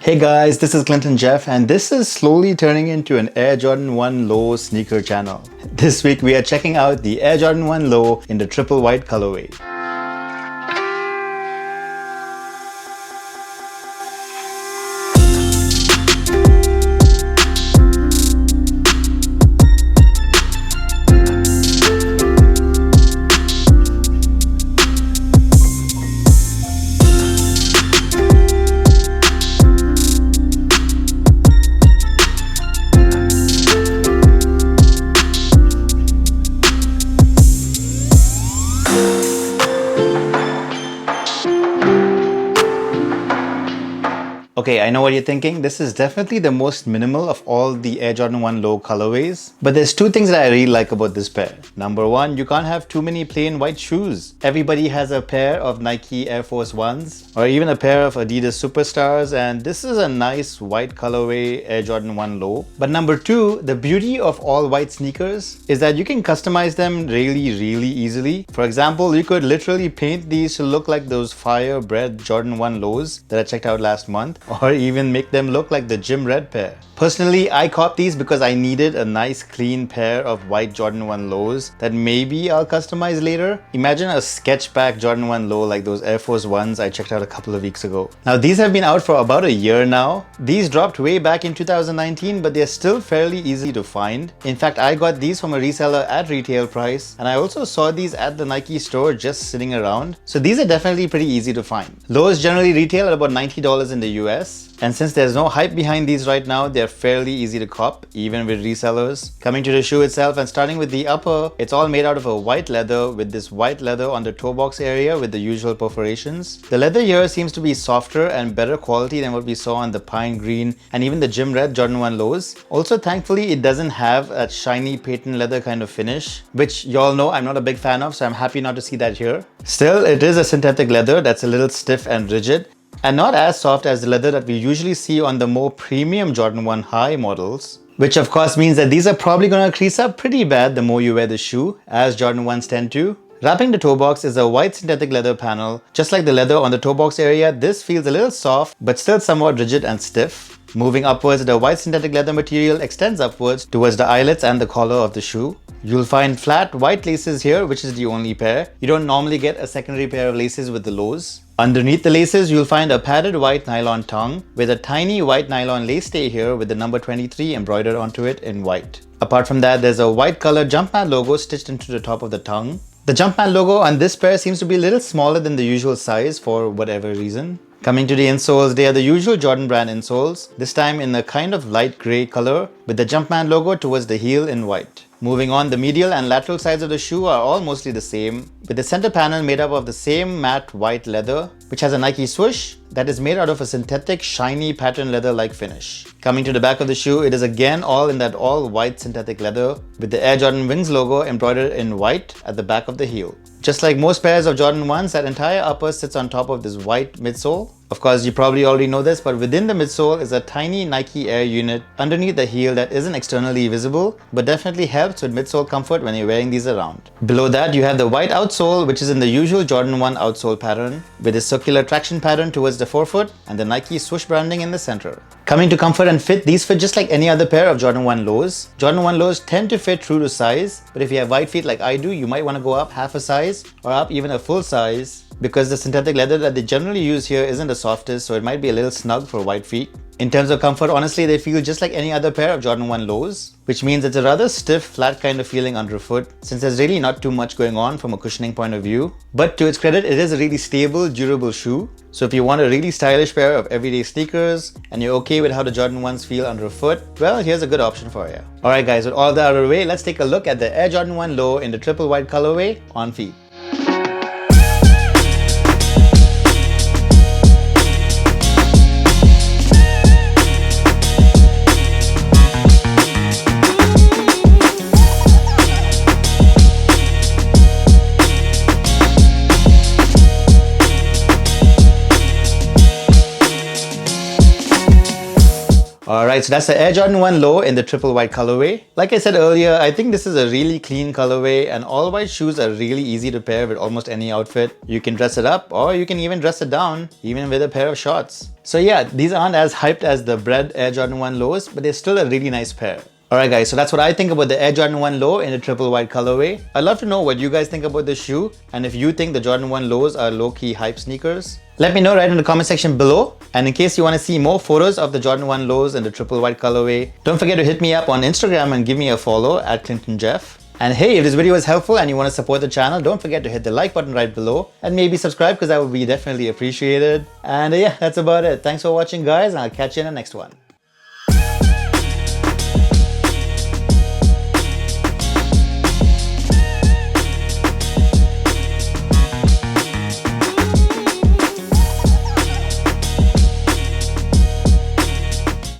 Hey guys, this is Clinton Jeff and this is slowly turning into an Air Jordan 1 Low sneaker channel. This week we are checking out the Air Jordan 1 Low in the triple white colorway. Okay, I know what you're thinking. This is definitely the most minimal of all the Air Jordan 1 Low colorways. But there's two things that I really like about this pair. Number one, you can't have too many plain white shoes. Everybody has a pair of Nike Air Force Ones or even a pair of Adidas Superstars, and this is a nice white colorway Air Jordan 1 Low. But number two, the beauty of all white sneakers is that you can customize them really easily. For example, you could literally paint these to look like those fire bred Jordan 1 Lows that I checked out last month, or even make them look like the gym red pair. Personally, I copped these because I needed a nice clean pair of white Jordan 1 Lows that maybe I'll customize later. Imagine a sketch pack Jordan 1 Low like those Air Force Ones I checked out a couple of weeks ago. Now these have been out for about a year now. These dropped way back in 2019, but they're still fairly easy to find. In fact, I got these from a reseller at retail price, and I also saw these at the Nike store just sitting around. So these are definitely pretty easy to find. Lows generally retail at about $90 in the US. And since there's no hype behind these right now, they're fairly easy to cop, even with resellers. Coming to the shoe itself and starting with the upper, it's all made out of a white leather with this white leather on the toe box area with the usual perforations. The leather here seems to be softer and better quality than what we saw on the pine green and even the gym red Jordan 1 Lows. Also, thankfully, it doesn't have that shiny patent leather kind of finish, which y'all know I'm not a big fan of, so I'm happy not to see that here. Still, it is a synthetic leather that's a little stiff and rigid, and not as soft as the leather that we usually see on the more premium Jordan 1 High models. Which of course means that these are probably gonna crease up pretty bad the more you wear the shoe, as Jordan 1s tend to. Wrapping the toe box is a white synthetic leather panel. Just like the leather on the toe box area, this feels a little soft but still somewhat rigid and stiff. Moving upwards, the white synthetic leather material extends upwards towards the eyelets and the collar of the shoe. You'll find flat white laces here, which is the only pair. You don't normally get a secondary pair of laces with the Lows. Underneath the laces, you'll find a padded white nylon tongue with a tiny white nylon lace stay here with the number 23 embroidered onto it in white. Apart from that, there's a white colored Jumpman logo stitched into the top of the tongue. The Jumpman logo on this pair seems to be a little smaller than the usual size for whatever reason. Coming to the insoles, they are the usual Jordan brand insoles, this time in a kind of light grey color with the Jumpman logo towards the heel in white. Moving on, the medial and lateral sides of the shoe are all mostly the same, with the center panel made up of the same matte white leather, which has a Nike swoosh that is made out of a synthetic shiny pattern leather-like finish. Coming to the back of the shoe, it is again all in that all white synthetic leather with the Air Jordan Wings logo embroidered in white at the back of the heel. Just like most pairs of Jordan 1s, that entire upper sits on top of this white midsole. Of course, you probably already know this, but within the midsole is a tiny Nike Air unit underneath the heel that isn't externally visible, but definitely helps with midsole comfort when you're wearing these around. Below that, you have the white outsole, which is in the usual Jordan 1 outsole pattern, with a circular traction pattern towards the forefoot and the Nike swoosh branding in the center. Coming to comfort and fit, these fit just like any other pair of Jordan 1 Lows. Jordan 1 Lows tend to fit true to size, but if you have wide feet like I do, you might want to go up half a size or up even a full size, because the synthetic leather that they generally use here isn't the softest, so it might be a little snug for wide feet. In terms of comfort, honestly, they feel just like any other pair of Jordan 1 Lows, which means it's a rather stiff, flat kind of feeling underfoot, since there's really not too much going on from a cushioning point of view. But to its credit, it is a really stable, durable shoe. So if you want a really stylish pair of everyday sneakers, and you're okay with how the Jordan 1s feel underfoot, well, here's a good option for you. Alright guys, with all that out of the way, let's take a look at the Air Jordan 1 Low in the triple white colorway on feet. Alright, so that's the Air Jordan 1 Low in the triple white colorway. Like I said earlier, I think this is a really clean colorway, and all white shoes are really easy to pair with almost any outfit. You can dress it up, or you can even dress it down, even with a pair of shorts. So yeah, these aren't as hyped as the bread Air Jordan 1 Lows, but they're still a really nice pair. Alright guys, so that's what I think about the Air Jordan 1 Low in the triple white colorway. I'd love to know what you guys think about this shoe, and if you think the Jordan 1 Lows are low-key hype sneakers. Let me know right in the comment section below. And in case you want to see more photos of the Jordan 1 Lows in the triple white colorway, don't forget to hit me up on Instagram and give me a follow at ClintonJeff. And hey, if this video was helpful and you want to support the channel, don't forget to hit the like button right below and maybe subscribe, because that would be definitely appreciated. And yeah, that's about it. Thanks for watching guys, and I'll catch you in the next one.